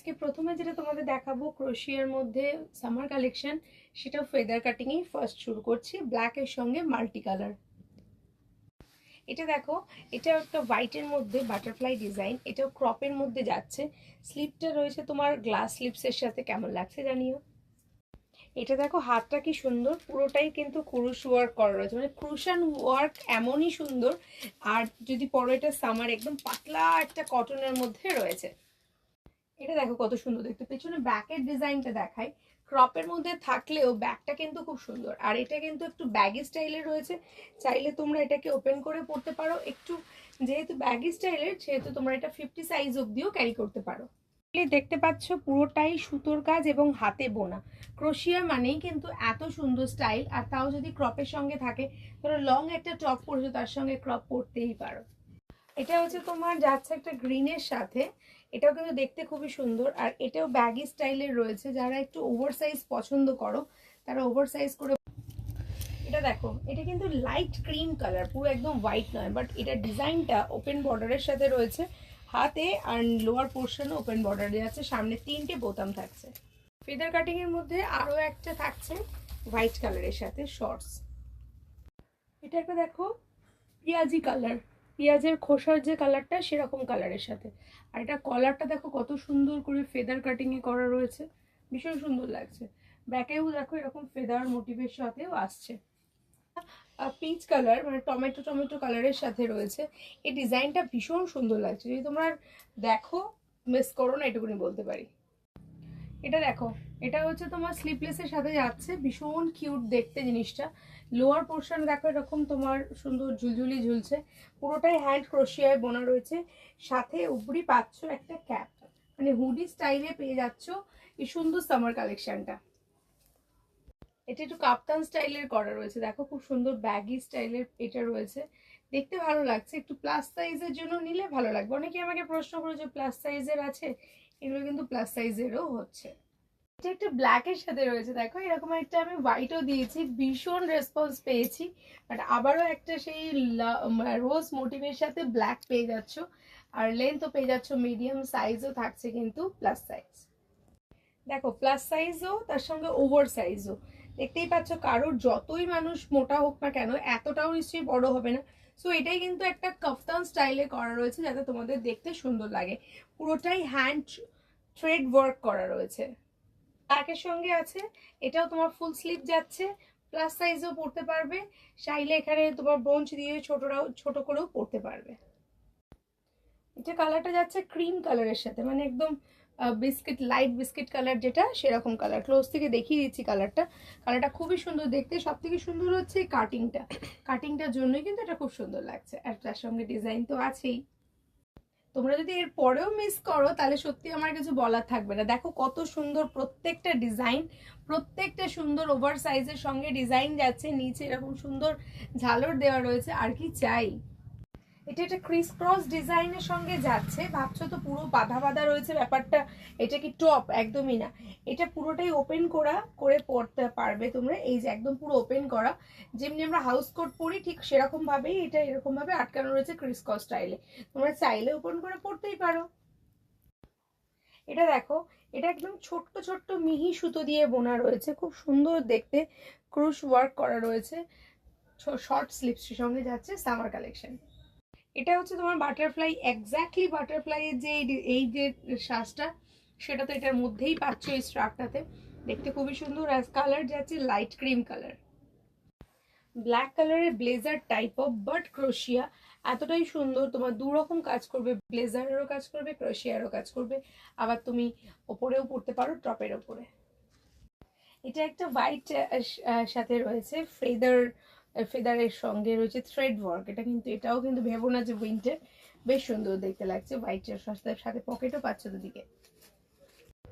আজকে প্রথমে যেটা তোমাদের দেখাবো ক্রোশিয়ার মধ্যে সামার কালেকশন, সেটা ফেদার কাটিংই ফার্স্ট শুরু করছি, ব্ল্যাকের সঙ্গে মাল্টি কালার। এটা দেখো, এটা একটা হোয়াইটের মধ্যে বাটারফ্লাই ডিজাইন, এটাও ক্রপের মধ্যে যাচ্ছে। স্লিপটা রয়েছে তোমার গ্লাস স্লিপসের সাথে, কেমন লাগছে জানিও। এটা দেখো হাতটা কি সুন্দর, পুরোটাই কিন্তু ক্রুশ ওয়ার্ক করা রয়েছে, মানে ক্রুশান ওয়ার্ক এমনই সুন্দর। আর যদি পরো এটা সামার, একদম পাতলা একটা কটনের মধ্যে রয়েছে। এটা দেখো কত সুন্দর দেখতে, পেছনে ব্যাকের ডিজাইনটা দেখাই। ক্রপের মধ্যে থাকলেও ব্যাকটা কিন্তু খুব সুন্দর, আর এটা কিন্তু একটু ব্যাগি স্টাইলের রয়েছে। চাইলে তোমরা এটাকে ওপেন করে পড়তে পারো, একটু যেহেতু ব্যাগি স্টাইলের সেহেতু তোমরা এটা 50 সাইজ অবধিও ক্যারি করতে পারো। দেখতে পাচ্ছ পুরোটাই সুতোর কাজ এবং হাতে বোনা। ক্রোশিয়া মানেই কিন্তু এত সুন্দর স্টাইল, আর তাও যদি ক্রপের সঙ্গে থাকে, ধরো লং একটা টপ পরেছো তার সঙ্গে ক্রপ পরতেই পারো। এটা হচ্ছে তোমার যাচ্ছে একটা গ্রিনের সাথে, এটাও কিন্তু দেখতে খুবই সুন্দর, আর এটাও ব্যাগি স্টাইলের রয়েছে। যারা একটু ওভার সাইজ পছন্দ করো তারা ওভার সাইজ করে। এটা দেখো, এটা কিন্তু লাইট ক্রিম কালার, পুরো একদম হোয়াইট নয়, বাট এটা ডিজাইনটা ওপেন বর্ডারের সাথে রয়েছে। হাতে আর লোয়ার পোর্শনে ওপেন বর্ডারে আছে, সামনে 3টে বোতাম থাকছে। ফেদার কাটিং এর মধ্যে আরো একটা থাকছে হোয়াইট কালারের সাথে শর্টস। এটা একটা দেখো পেঁয়াজি কালার, পেঁয়াজের খোসার যে কালারটা সেরকম কালারের সাথে। আর এটা কলারটা দেখো কত সুন্দর করে ফেদার কাটিং এ করা রয়েছে, ভীষণ সুন্দর লাগছে। ব্যাকেও দেখো এরকম ফেদার মোটিভের সাথেও আসছে। পিচ কালার, মানে টমেটো টমেটো কালারের সাথে রয়েছে। এই ডিজাইনটা ভীষণ সুন্দর লাগছে, যদি তোমরা দেখো মিস করো না, এটুকুনি বলতে পারি। এটা দেখো, এটা হচ্ছে তোমার স্লিপলেসের সাথে যাচ্ছে, ভীষণ কিউট দেখতে জিনিসটা। লোয়ার পোর্শন দেখো এরকম তোমার সুন্দর ঝুলঝুলি ঝুলছে, পুরোটাই হ্যান্ড ক্রোশিয়ায় বোনা রয়েছে। সাথে উপরি পাচ্ছ একটা ক্যাপ, মানে হুডি স্টাইলে পেয়ে যাচ্ছ এই সুন্দর সামার কালেকশনটা। এটা একটু কাপ্তান স্টাইলের করা রয়েছে, দেখো খুব সুন্দর ব্যাগি স্টাইলের এটা রয়েছে, দেখতে ভালো লাগছে। একটু প্লাস সাইজের জন্য নিলে ভালো লাগবে। অনেকে আমাকে প্রশ্ন করেছে প্লাস সাইজের আছে, এগুলো কিন্তু প্লাস সাইজেরও হচ্ছে। এটা একটা ব্ল্যাকের সাথে রয়েছে, দেখো এরকম একটা আমি হোয়াইটও দিয়েছি, ভীষণ রেসপন্স পেয়েছি। বাট আবারও একটা সেই রোজ মোটিভের সাথে ব্ল্যাক পেয়ে যাচ্ছ, আর লেন্থও পেয়ে যাচ্ছ মিডিয়াম সাইজও থাকছে, কিন্তু প্লাস সাইজ। দেখো প্লাস সাইজও তার সঙ্গে ওভার সাইজও, দেখতেই পাচ্ছ কারোর যতই মানুষ মোটা হোক না কেন এতটাও নিশ্চয়ই বড় হবে না। সো এটাই কিন্তু একটা কাফতান স্টাইলে করা রয়েছে, যাতে তোমাদের দেখতে সুন্দর লাগে। পুরোটাই হ্যান্ড থ্রেড ওয়ার্ক করা রয়েছে। ব্ল্যাকের সঙ্গে আছে, এটাও তোমার ফুল স্লিভ যাচ্ছে, প্লাস সাইজও পরতে পারবে, চাইলে এখানে তোমার ব্রোঞ্চ দিয়ে ছোট করেও পরতে পারবে। এটা কালারটা যাচ্ছে ক্রিম কালারের সাথে, মানে একদম বিস্কিট, লাইট বিস্কিট কালার যেটা সেরকম কালার। ক্লোজ থেকে দেখিয়ে দিচ্ছি কালারটা, কালারটা খুবই সুন্দর দেখতে। সব থেকে সুন্দর হচ্ছে এই কাটিংটার জন্যই কিন্তু এটা খুব সুন্দর লাগছে, আর তার সঙ্গে ডিজাইন তো আছেই। তোমরা যদি এর পরেও মিস করো তাহলে সত্যি আমার কিছু বলার থাকবে না। দেখো কত সুন্দর প্রত্যেকটা ডিজাইন, প্রত্যেকটা সুন্দর ওভার সাইজের সঙ্গে ডিজাইন যাচ্ছে, নিচে এরকম সুন্দর ঝালর দেওয়া রয়েছে, আর কি চাই। এটা একটা ক্রিস ক্রস ডিজাইনের সঙ্গে যাচ্ছে, ভাবছো তো পুরো বাঁধা বাঁধা রয়েছে ব্যাপারটা, এটা কি টপ? একদমই না, এটা পুরোটাই ওপেন করে পরতে পারবে তোমরা। এই যে একদম পুরো ওপেন করা, যেমনি আমরা হাউস কোট পরি ঠিক সেরকম ভাবেই এটা এরকম ভাবে আটকানো রয়েছে ক্রিস ক্রস স্টাইলে, তোমরা চাইলে ওপেন করে পরতেই পারো। এটা দেখো, এটা একদম ছোট্ট ছোট্ট মিহি সুতো দিয়ে বোনা রয়েছে, খুব সুন্দর দেখতে, ক্রুশ ওয়ার্ক করা রয়েছে। শর্ট স্লিপসের সঙ্গে যাচ্ছে সামার কালেকশন। এটা হচ্ছে তোমার বাটারফ্লাই, এক্স্যাক্টলি বাটারফ্লাই এর যে এই যে শ্বাসটা, সেটা তো এটার মধ্যেই পাচ্ছ এই স্ট্রাকটাতে, দেখতে খুবই সুন্দর। আর কালার যাচ্ছে লাইট ক্রিম কালার, ব্ল্যাক কালারের ব্লেজার টাইপ অফ, বাট ক্রোশিয়া এতটাই সুন্দর, তোমার দু রকম কাজ করবে, ব্লেজারেরও কাজ করবে, ক্রোশিয়ারও কাজ করবে। আবার তুমি ওপরেও পরতে পারো, টপের ওপরে। এটা একটা হোয়াইট সাথে রয়েছে ফেদারের সঙ্গে রয়েছে থ্রেড ওয়ার্ক। এটা কিন্তু এটাও কিন্তু ভেবো না যে উইন্টার, বেশ সুন্দর দেখতে লাগছে। হোয়াইটের সাথে পকেটও পাচ্ছ দুদিকে।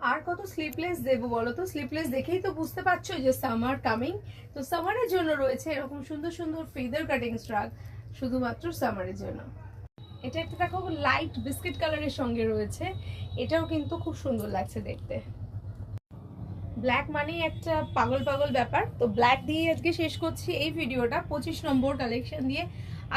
আর কত স্লিপলেস দেবো বলো তো? স্লিপলেস দেখেই তো বুঝতে পারছো যে সামার কামিং, তো সামারের জন্য রয়েছে এরকম সুন্দর সুন্দর ফেদার কাটিং স্ট্রাক, শুধুমাত্র সামারের জন্য। এটা একটা দেখো লাইট বিস্কিট কালারের সঙ্গে রয়েছে, এটাও কিন্তু খুব সুন্দর লাগছে দেখতে। ব্ল্যাক মানেই একটা পাগল পাগল ব্যাপার, তো ব্ল্যাক দিয়ে আজকে শেষ করছি এই ভিডিওটা 25 নম্বর কালেকশন দিয়ে।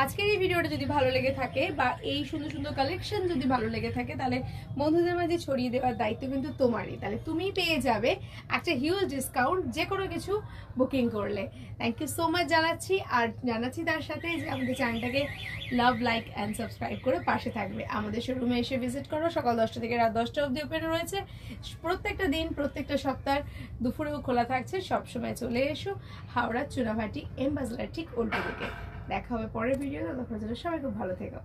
আজকের এই ভিডিওটা যদি ভালো লেগে থাকে বা এই সুন্দর সুন্দর কালেকশন যদি ভালো লেগে থাকে, তাহলে বন্ধুদের মাঝে ছড়িয়ে দেওয়ার দায়িত্ব কিন্তু তোমারই। তাহলে তুমি পেয়ে যাবে একটা হিউজ ডিসকাউন্ট যে কোনো কিছু বুকিং করলে। থ্যাংক ইউ সো মাচ জানাচ্ছি, আর জানাচ্ছি তার সাথে যে আমাদের চ্যানেলটাকে লাভ, লাইক অ্যান্ড সাবস্ক্রাইব করে পাশে থাকবে। আমাদের শোরুমে এসে ভিজিট করো, সকাল 10টা থেকে রাত 10টা অবধি ওপেন রয়েছে। প্রত্যেকটা দিন, প্রত্যেকটা সপ্তাহ দুপুরেও খোলা থাকছে। সবসময় চলে এসো হাওড়া চুনাভাটি এম বাজার ঠিক উল্টো দিকে। দেখা হবে পরের ভিডিওতে, তখন সবাই খুব ভালো থেকো।